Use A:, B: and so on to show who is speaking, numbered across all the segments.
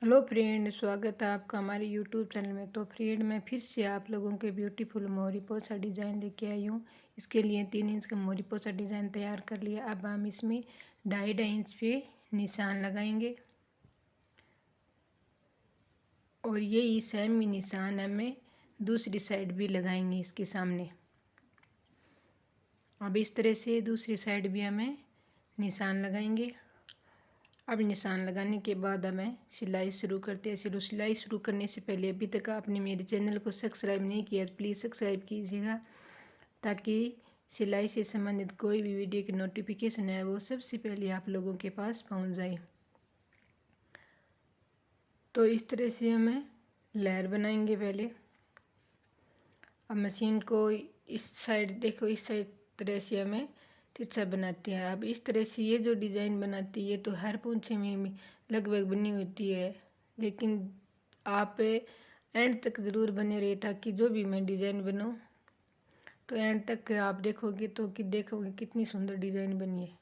A: Hello friend, स्वागत है आपका हमारे यूट्यूब चैनल में। तो फ्रेंड, मैं फिर से आप लोगों के ब्यूटीफुल मोरी पोछा डिज़ाइन लेके आई हूँ। इसके लिए 3 इंच का मोरी पोछा डिज़ाइन तैयार कर लिया। अब हम इसमें 2.5 इंच पे निशान लगाएंगे और यही सेम ही निशान हमें दूसरी साइड भी लगाएंगे इसके सामने। अब इस तरह से दूसरी साइड भी हमें निशान लगाएंगे। अब निशान लगाने के बाद हमें सिलाई शुरू करते हैं। सिलाई शुरू करने से पहले अभी तक आपने मेरे चैनल को सब्सक्राइब नहीं किया तो प्लीज़ सब्सक्राइब कीजिएगा, ताकि सिलाई से संबंधित कोई भी वीडियो की नोटिफिकेशन है वो सबसे पहले आप लोगों के पास पहुंच जाए। तो इस तरह से हमें लहर बनाएंगे पहले। अब मशीन को इस साइड देखो, इस साइड तरह से हमें तिरछा बनाते हैं। अब इस तरह से ये जो डिज़ाइन बनाती है तो हर पोंछे में लगभग बनी होती है, लेकिन आप एंड तक ज़रूर बने रहे ताकि जो भी मैं डिज़ाइन बनाऊँ तो एंड तक आप देखोगे तो देखोगे कितनी सुंदर डिज़ाइन बनी है।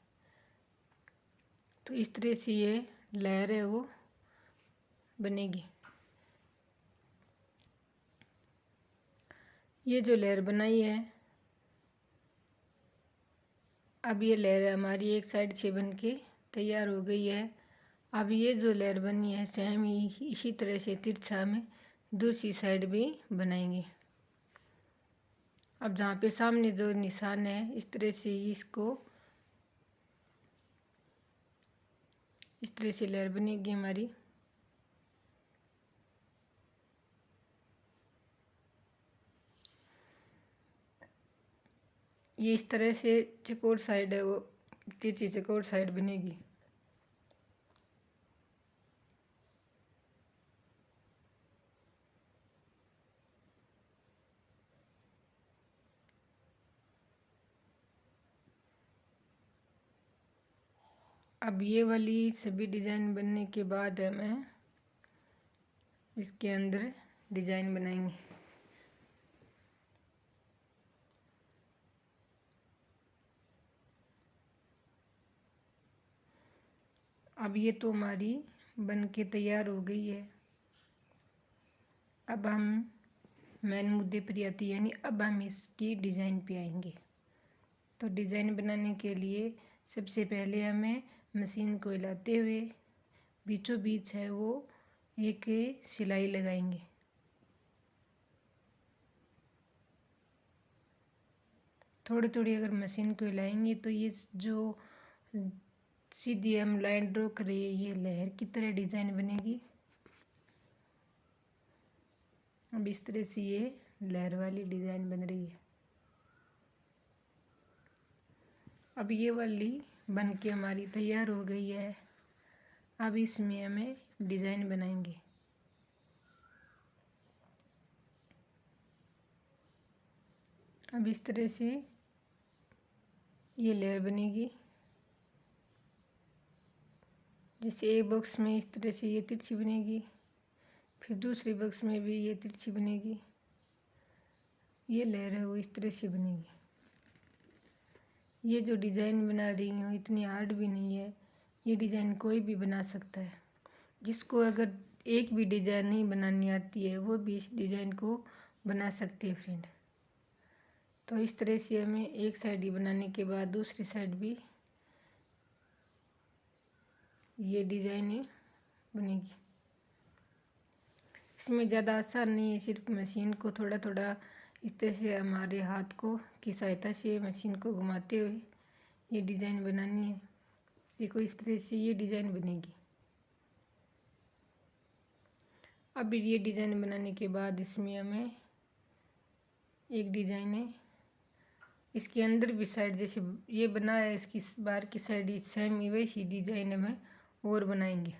A: तो इस तरह से ये लहर है वो बनेगी। ये जो लहर बनाई है, अब ये लहर हमारी एक साइड से बन के तैयार हो गई है। अब ये जो लहर बनी है सेम ही इसी तरह से तिरछा में दूसरी साइड भी बनाएंगे। अब जहाँ पे सामने जो निशान है इस तरह से इसको इस तरह से लहर बनेगी हमारी। ये इस तरह से चकोर साइड है वो तिरछी चकोर साइड बनेगी। अब ये वाली सभी डिज़ाइन बनने के बाद हमें इसके अंदर डिज़ाइन बनाएंगे। अब ये तो हमारी बन के तैयार हो गई है। अब हम मेन मुद्दे पर आती यानी अब हम इसकी डिज़ाइन पे आएंगे। तो डिज़ाइन बनाने के लिए सबसे पहले हमें मशीन को हिलाते हुए बीचों बीच है वो एक सिलाई लगाएंगे। थोड़ी थोड़ी अगर मशीन को हिलाएंगे तो ये जो सीधी हम लाइन ड्रॉ कर रही है ये लहर की तरह डिज़ाइन बनेगी। अब इस तरह से ये लहर वाली डिज़ाइन बन रही है। अब ये वाली बन के हमारी तैयार हो गई है। अब इसमें हमें डिज़ाइन बनाएंगे। अब इस तरह से ये लेयर बनेगी, जैसे एक बॉक्स में इस तरह से ये तिरछी बनेगी, फिर दूसरे बॉक्स में भी ये तिरछी बनेगी। ये लेयर है वो इस तरह से बनेगी। ये जो डिज़ाइन बना रही हूँ इतनी हार्ड भी नहीं है, ये डिज़ाइन कोई भी बना सकता है। जिसको अगर एक भी डिज़ाइन नहीं बनानी आती है वो भी इस डिज़ाइन को बना सकते हैं फ्रेंड। तो इस तरह से हमें एक साइड ही बनाने के बाद दूसरी साइड भी ये डिज़ाइन ही बनेगी। इसमें ज़्यादा आसान नहीं है, सिर्फ मशीन को थोड़ा थोड़ा इस तरह से हमारे हाथ को की सहायता से मशीन को घुमाते हुए ये डिज़ाइन बनानी है। देखो इस तरह से ये डिज़ाइन बनेगी। अब ये डिज़ाइन बनाने के बाद इसमें हमें एक डिज़ाइन है, इसके अंदर भी साइड जैसे ये बना है इसकी बाहर की साइड सेम ही वैसी डिज़ाइन हमें और बनाएंगे।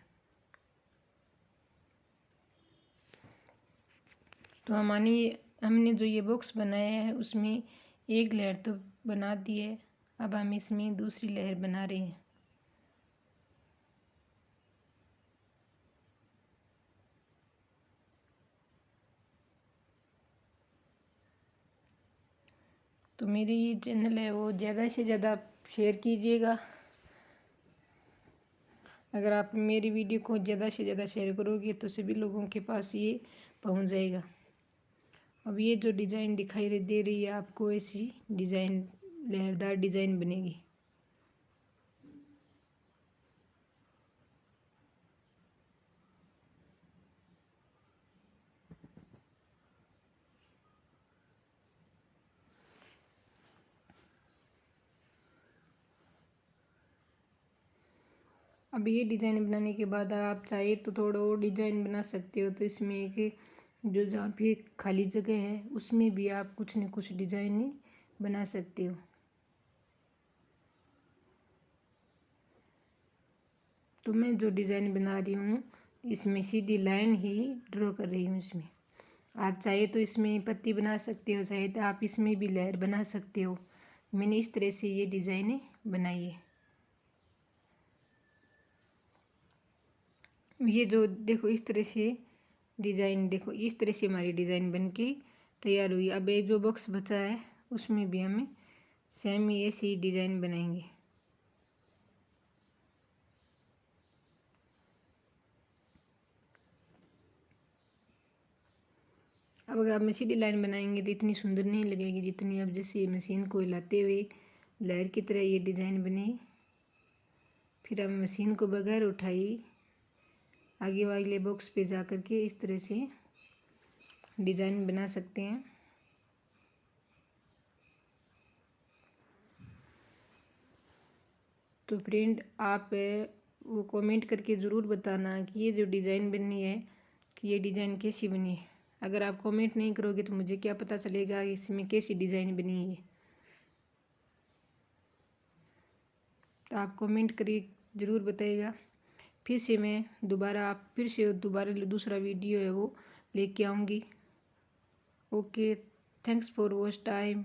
A: तो हमने जो ये बॉक्स बनाया है उसमें एक लेयर तो बना दी है। अब हम इसमें दूसरी लेयर बना रहे हैं। तो मेरी ये चैनल है वो ज़्यादा से ज़्यादा शेयर कीजिएगा। अगर आप मेरी वीडियो को ज़्यादा से ज़्यादा शेयर करोगे तो सभी लोगों के पास ये पहुंच जाएगा। अब ये जो डिज़ाइन दिखाई दे रही है आपको, ऐसी डिज़ाइन लहरदार डिज़ाइन बनेगी। अब ये डिज़ाइन बनाने के बाद आप चाहे तो थोड़ा और डिज़ाइन बना सकते हो। तो इसमें एक जो जहाँ पे खाली जगह है उसमें भी आप कुछ न कुछ डिज़ाइन बना सकते हो। तो मैं जो डिज़ाइन बना रही हूँ इसमें सीधी लाइन ही ड्रॉ कर रही हूँ। इसमें आप चाहे तो इसमें पत्ती बना सकते हो, चाहे तो आप इसमें भी लहर बना सकते हो। मैंने इस तरह से ये डिज़ाइन बनाई है। ये जो देखो इस तरह से डिज़ाइन, देखो इस तरह से हमारी डिज़ाइन बन के तैयार हुई। अब ये जो बॉक्स बचा है उसमें भी हमें सेम ही ऐसी डिज़ाइन बनाएंगे। अब अगर आप में सीधी लाइन बनाएंगे तो इतनी सुंदर नहीं लगेगी जितनी अब जैसे मशीन को हिलाते हुए लहर की तरह ये डिज़ाइन बनी। फिर हम मशीन को बगैर उठाई आगे वाले बॉक्स पे जा कर के इस तरह से डिज़ाइन बना सकते हैं। तो फ्रेंड आप वो कमेंट करके ज़रूर बताना कि ये जो डिज़ाइन बनी है कि ये डिज़ाइन कैसी बनी है। अगर आप कमेंट नहीं करोगे तो मुझे क्या पता चलेगा इसमें कैसी डिज़ाइन बनी है। तो आप कमेंट करिए, ज़रूर बताइएगा। फिर से मैं दोबारा दूसरा वीडियो है वो लेके आऊँगी। Okay, thanks for watch time.